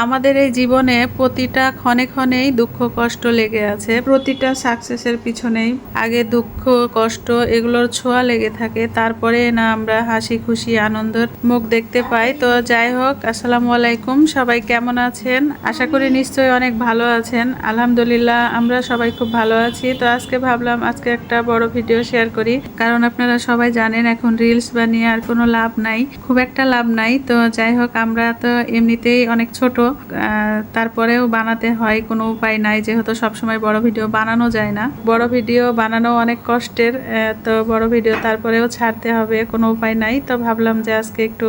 আমাদের এই জীবনে প্রতিটা ক্ষণে ক্ষণেই দুঃখ কষ্ট লেগে আছে। প্রতিটা সাকসেসের পিছনেই আগে দুঃখ কষ্ট এগুলোর ছোঁয়া লেগে থাকে, তারপরে না আমরা হাসি খুশি আনন্দের মুখ দেখতে পাই। তো যাই হোক, আসসালামু আলাইকুম, সবাই কেমন আছেন? আশা করি নিশ্চয়ই অনেক ভালো আছেন। আলহামদুলিল্লাহ আমরা সবাই খুব ভালো আছি। তো আজকে ভাবলাম আজকে একটা বড় ভিডিও শেয়ার করি, কারণ আপনারা সবাই জানেন এখন রিলস বানিয়ে আর কোনো লাভ নাই, খুব একটা লাভ নাই। তো যাই হোক, আমরা তো এমনিতেই অনেক ছোট, তারপরেও বানাতে হয়, কোনো উপায় নাই, যেহেতু সবসময় বড় ভিডিও বানানো যায় না। বড় ভিডিও বানানো অনেক কষ্টের, তো বড় ভিডিও তারপরেও ছাড়তে হবে, কোনো উপায় নাই। তো ভাবলাম যে আজকে একটু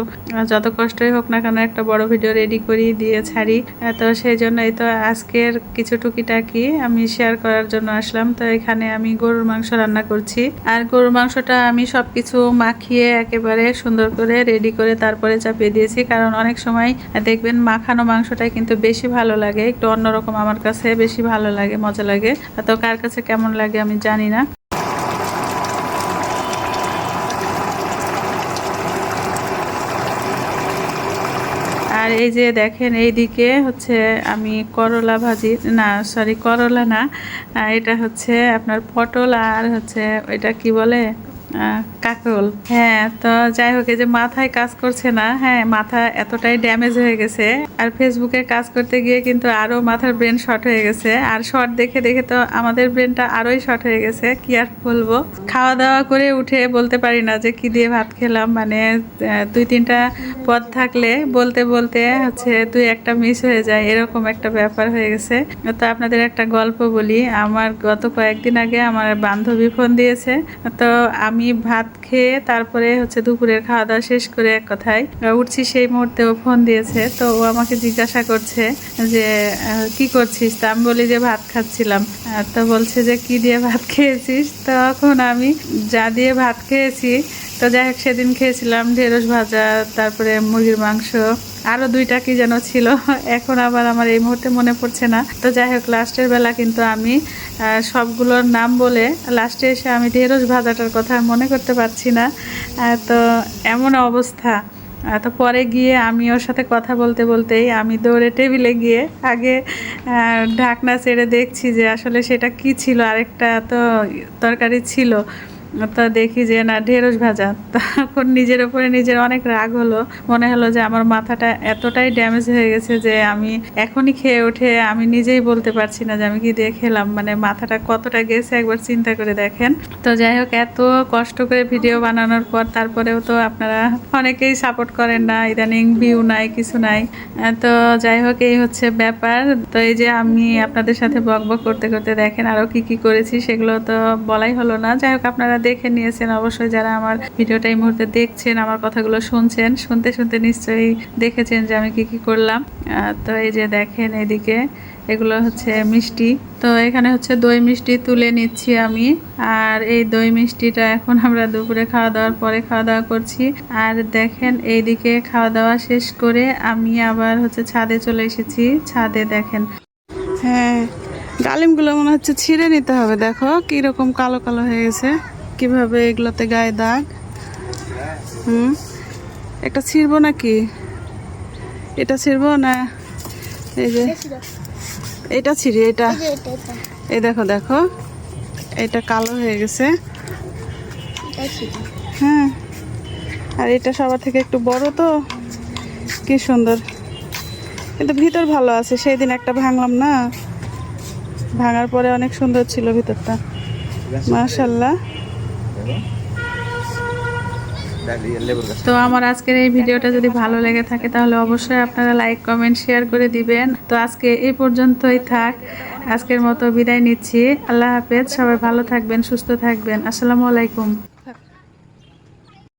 যত কষ্টই হোক না কেন একটা বড় ভিডিও রেডি করি, দিয়ে ছাড়ি। তো সেই জন্যই তো আজকের কিছু টুকিটাকি আমি শেয়ার করার জন্য আসলাম। তো এখানে আমি গরুর মাংস রান্না করছি, আর গরুর মাংসটা আমি সবকিছু মাখিয়ে একেবারে সুন্দর করে রেডি করে তারপরে চাপিয়ে দিয়েছি, কারণ অনেক সময় দেখবেন মাখানো মাংসটাই কিন্তু বেশি ভালো লাগে, একটু অন্যরকম, আমার কাছে বেশি ভালো লাগে, মজা লাগে। তো কার কাছে কেমন লাগে আমি জানি না। আর এই যে দেখেন, এইদিকে হচ্ছে আমি করলা ভাজি, না সরি করলা না, এটা হচ্ছে আপনার পটল, আর হচ্ছে এটা কি বলে কাকরোল। হ্যাঁ, তো যাই হোক, এই যে মাথায় কাজ করছে না, হ্যাঁ মাথা এতটাই ড্যামেজ হয়ে গেছে, আর ফেসবুকে কাজ করতে গিয়ে কিন্তু আরো মাথার ব্রেন শর্ট হয়ে গেছে, আর শর্ট দেখে দেখে তো আমাদের ব্রেনটা আরোই শর্ট হয়ে গেছে, কি আর বলবো। খাওয়া দাওয়া করে উঠে বলতে পারি না যে কি দিয়ে ভাত খেলাম, মানে দুই তিনটা পদ থাকলে বলতে বলতে হচ্ছে দুই একটা মিস হয়ে যায়, এরকম একটা ব্যাপার হয়ে গেছে। তো আপনাদের একটা গল্প বলি, আমার গত কয়েকদিন আগে আমার বান্ধবী ফোন দিয়েছে। তো আমি ভাত খেয়ে তারপরে হচ্ছে দুপুরের খাওয়া দাওয়া শেষ করে এক কথায় উঠছি, সেই মুহূর্তে ও ফোন দিয়েছে। তো ও আমাকে জিজ্ঞাসা করছে যে কি করছিস? তা আমি বলি যে ভাত খাচ্ছিলাম। তো বলছে যে কি দিয়ে ভাত খেয়েছিস? তখন আমি যা দিয়ে ভাত খেয়েছি, তো যাই হোক, সেদিন খেয়েছিলাম ঢেঁড়স ভাজা, তারপরে মুরগির মাংস, আরও দুইটা কি যেন ছিল, এখন আবার আমার এই মুহূর্তে মনে পড়ছে না। তো যাই হোক, লাস্টের বেলা কিন্তু আমি সবগুলোর নাম বলে লাস্টে এসে আমি ঢেঁড়স ভাজাটার কথা মনে করতে পারছি না। তো এমন অবস্থা। তো পরে গিয়ে আমি ওর সাথে কথা বলতে বলতেই আমি দৌড়ে টেবিলে গিয়ে আগে ঢাকনা ছেড়ে দেখছি যে আসলে সেটা কি ছিল, আরেকটা তো তরকারি ছিল। তো দেখি যে না, ঢেঁড়স ভাজা। তখন নিজের উপরে নিজের অনেক রাগ হলো, মনে হলো যে আমার মাথাটা এতটাই ড্যামেজ হয়ে গেছে যে আমি এখনই খেয়ে উঠে আমি নিজেই বলতে পারছি না যে আমি কি দিয়ে খেলাম, মানে মাথাটা কতটা গেছে একবার চিন্তা করে দেখেন। তো যাই হোক, এত কষ্ট করে ভিডিও বানানোর পর তারপরেও তো আপনারা অনেকেই সাপোর্ট করেন না, ইদানিং ভিউ নাই, কিছু নাই। তো যাই হোক, এই হচ্ছে ব্যাপার। তো এই যে আমি আপনাদের সাথে বকবক করতে করতে দেখেন আরো কি কি করেছি, সেগুলো তো বলাই হলো না। যাই হোক, আপনারা দেখে নিয়েছেন অবশ্যই, যারা আমার ভিডিওটা এই মুহূর্তে দেখছেন, আমার কথাগুলো শুনছেন, শুনতে শুনতে নিশ্চয়ই দেখেছেন যে আমি কি কি করলাম। তো এই যে দেখেন, এদিকে এগুলো হচ্ছে মিষ্টি। তো এখানে হচ্ছে দই মিষ্টি তুলে নিচ্ছি আমি, আর এই দই মিষ্টিটা এখন আমরা দুপুরে খাওয়া দাওয়ার পরে খাওয়া দাওয়া করছি। আর দেখেন, এইদিকে খাওয়া দাওয়া শেষ করে আমি আবার হচ্ছে ছাদে চলে এসেছি। ছাদে দেখেন, হ্যাঁ ডালিমগুলো মনে হচ্ছে ছিঁড়ে নিতে হবে, দেখো কিরকম কালো কালো হয়ে গেছে, কিভাবে এগুলোতে গায়ে দাগ। একটা ছিঁড়বো নাকি? এটা ছিঁড়বো না, এই যে এটা ছিঁড়ি, এটা এই দেখো দেখো, এটা কালো হয়ে গেছে। হ্যাঁ, আর এটা সবার থেকে একটু বড়, তো কি সুন্দর, কিন্তু ভিতর ভালো আছে। সেই দিন একটা ভাঙলাম না, ভাঙার পরে অনেক সুন্দর ছিল ভিতরটা, মাশাআল্লাহ। তো আমার আজকের এই ভিডিওটা যদি ভালো লেগে থাকে তাহলে অবশ্যই আপনারা লাইক কমেন্ট শেয়ার করে দিবেন। তো আজকে এই পর্যন্তই থাক, আজকের মতো বিদায় নিচ্ছি। আল্লাহ হাফেজ, সবাই ভালো থাকবেন, সুস্থ থাকবেন। আসসালামু আলাইকুম।